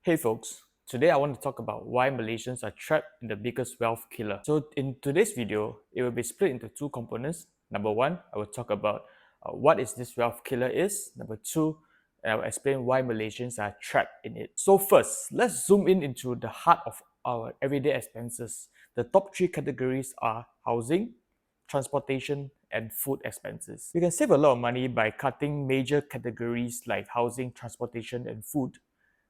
Hey folks, today I want to talk about why Malaysians are trapped in the biggest wealth killer. So in today's video, it will be split into two components. Number one, I will talk about what is this wealth killer is. Number two, I will explain why Malaysians are trapped in it. So first, let's zoom in into the heart of our everyday expenses. The top three categories are housing, transportation, and food expenses. You can save a lot of money by cutting major categories like housing, transportation, and food.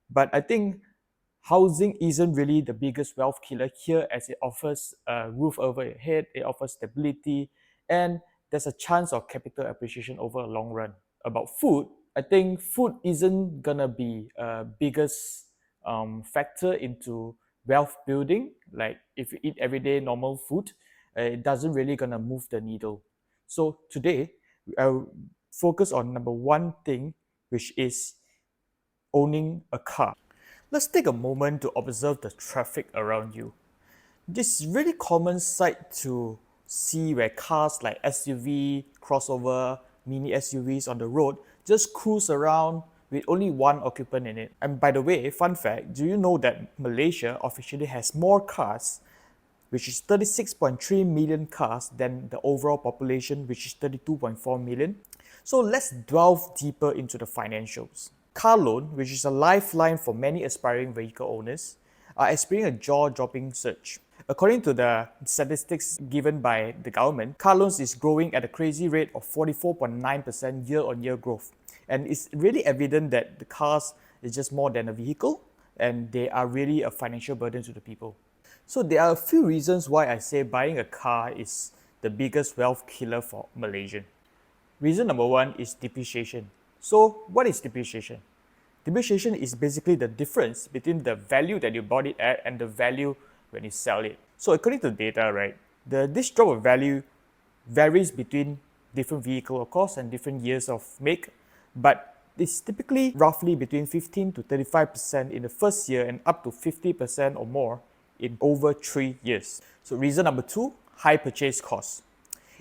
But I think housing isn't really the biggest wealth killer here, as it offers a roof over your head, it offers stability, and there's a chance of capital appreciation over a long run. About food, I think food isn't gonna be a biggest factor into wealth building. Like if you eat everyday normal food, it doesn't really gonna move the needle. So today, I'll focus on number one thing, which is owning a car. Let's take a moment to observe the traffic around you. This is really common sight to see where cars like SUV, crossover, mini SUVs on the road just cruise around with only one occupant in it. And by the way, fun fact, do you know that Malaysia officially has more cars, which is 36.3 million cars, than the overall population, which is 32.4 million? So let's delve deeper into the financials. Car loan, which is a lifeline for many aspiring vehicle owners, are experiencing a jaw-dropping surge. According to the statistics given by the government, car loans is growing at a crazy rate of 44.9% year-on-year growth. And it's really evident that the cars is just more than a vehicle, and they are really a financial burden to the people. So there are a few reasons why I say buying a car is the biggest wealth killer for Malaysian. Reason number one is depreciation. So what is depreciation? Depreciation is basically the difference between the value that you bought it at and the value when you sell it. So according to data, right, this drop of value varies between different vehicle, of course, and different years of make, but it's typically roughly between 15 to 35% in the first year and up to 50% or more in over 3 years. So reason number two, high purchase costs.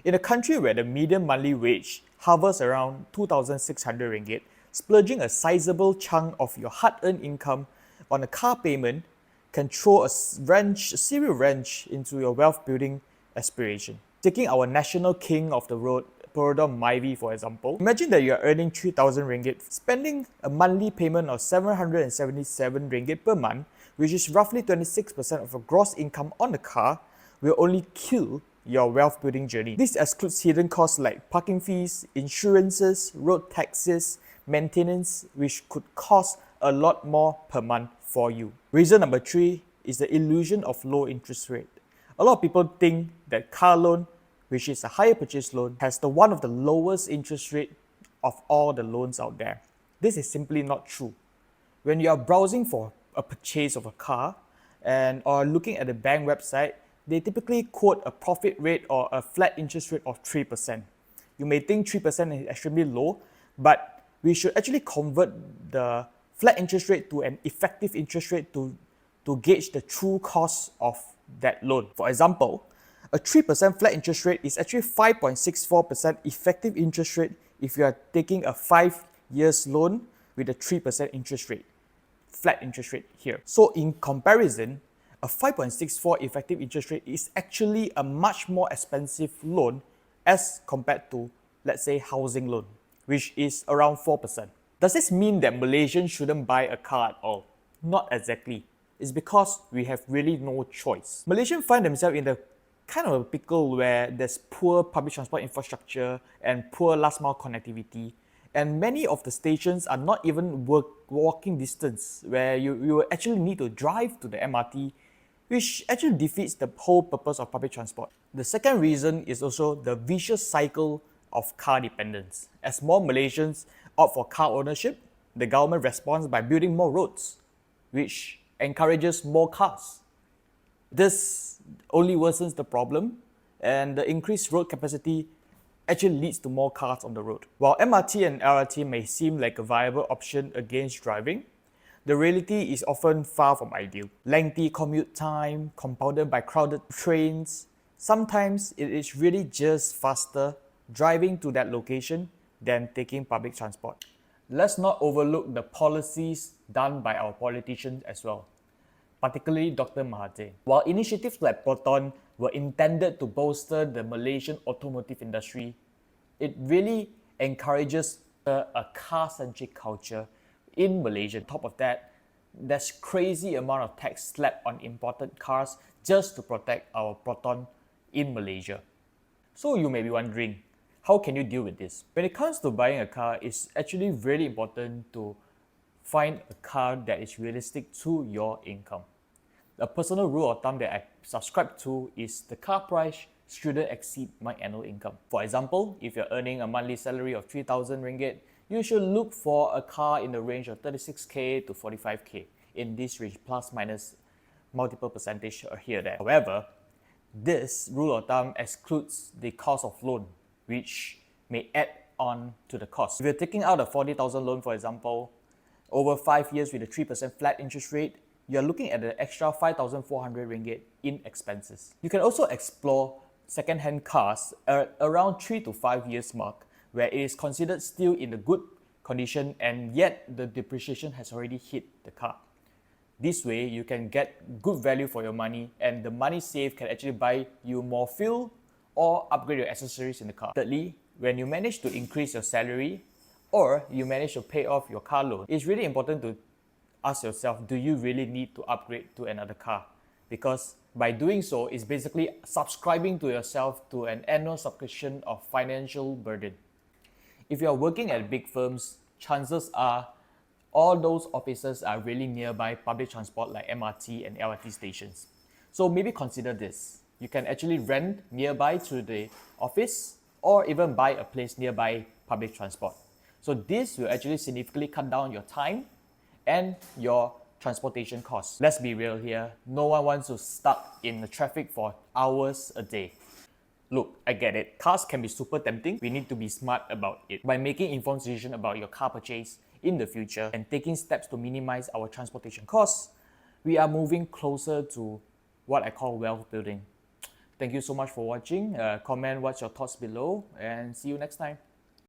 In a country where the median monthly wage hovers around 2,600 ringgit, splurging a sizable chunk of your hard-earned income on a car payment can throw a serious wrench into your wealth-building aspiration. Taking our national king of the road, Perodom Myvi, for example, imagine that you are earning 3,000 ringgit, spending a monthly payment of 777 ringgit per month, which is roughly 26% of your gross income on the car, will only kill your wealth building journey. This excludes hidden costs like parking fees, insurances, road taxes, maintenance, which could cost a lot more per month for you. Reason number three is the illusion of low interest rate. A lot of people think that car loan, which is a higher purchase loan, has one of the lowest interest rate of all the loans out there. This is simply not true. When you are browsing for a purchase of a car or looking at the bank website, they typically quote a profit rate or a flat interest rate of 3%. You may think 3% is extremely low, but we should actually convert the flat interest rate to an effective interest rate to gauge the true cost of that loan. For example, a 3% flat interest rate is actually 5.64% effective interest rate if you are taking a 5 years loan with a 3% interest rate, flat interest rate here. So in comparison, a 5.64 effective interest rate is actually a much more expensive loan as compared to, let's say, housing loan, which is around 4%. Does this mean that Malaysians shouldn't buy a car at all? Not exactly. It's because we have really no choice. Malaysians find themselves in the kind of a pickle where there's poor public transport infrastructure and poor last mile connectivity, and many of the stations are not even walking distance, where you will actually need to drive to the MRT, which actually defeats the whole purpose of public transport. The second reason is also the vicious cycle of car dependence. As more Malaysians opt for car ownership, the government responds by building more roads, which encourages more cars. This only worsens the problem, and the increased road capacity actually leads to more cars on the road. While MRT and LRT may seem like a viable option against driving, the reality is often far from ideal. Lengthy commute time, compounded by crowded trains. Sometimes it is really just faster driving to that location than taking public transport. Let's not overlook the policies done by our politicians as well, particularly Dr. Mahathir. While initiatives like Proton were intended to bolster the Malaysian automotive industry, it really encourages a car-centric culture in Malaysia. On top of that, there's crazy amount of tax slapped on imported cars just to protect our Proton in Malaysia. So you may be wondering, how can you deal with this? When it comes to buying a car, it's actually really important to find a car that is realistic to your income. A personal rule of thumb that I subscribe to is the car price shouldn't exceed my annual income. For example, if you're earning a monthly salary of 3,000 ringgit, you should look for a car in the range of 36k to 45k, in this range, plus minus multiple percentage here or there. However, this rule of thumb excludes the cost of loan, which may add on to the cost. If you're taking out a 40,000 loan, for example, over 5 years with a 3% flat interest rate, you're looking at an extra 5,400 ringgit in expenses. You can also explore second-hand cars at around 3 to 5 years mark, where it is considered still in a good condition and yet the depreciation has already hit the car. This way, you can get good value for your money, and the money saved can actually buy you more fuel or upgrade your accessories in the car. Thirdly, when you manage to increase your salary or you manage to pay off your car loan, it's really important to ask yourself, do you really need to upgrade to another car? Because by doing so, it's basically subscribing to yourself to an annual subscription of financial burden. If you're working at big firms, chances are all those offices are really nearby public transport like MRT and LRT stations. So maybe consider this. You can actually rent nearby to the office or even buy a place nearby public transport. So this will actually significantly cut down your time and your transportation costs. Let's be real here, no one wants to stuck in the traffic for hours a day. Look, I get it. Cars can be super tempting. We need to be smart about it. By making informed decisions about your car purchase in the future and taking steps to minimize our transportation costs, we are moving closer to what I call wealth building. Thank you so much for watching. Comment what's your thoughts below and see you next time.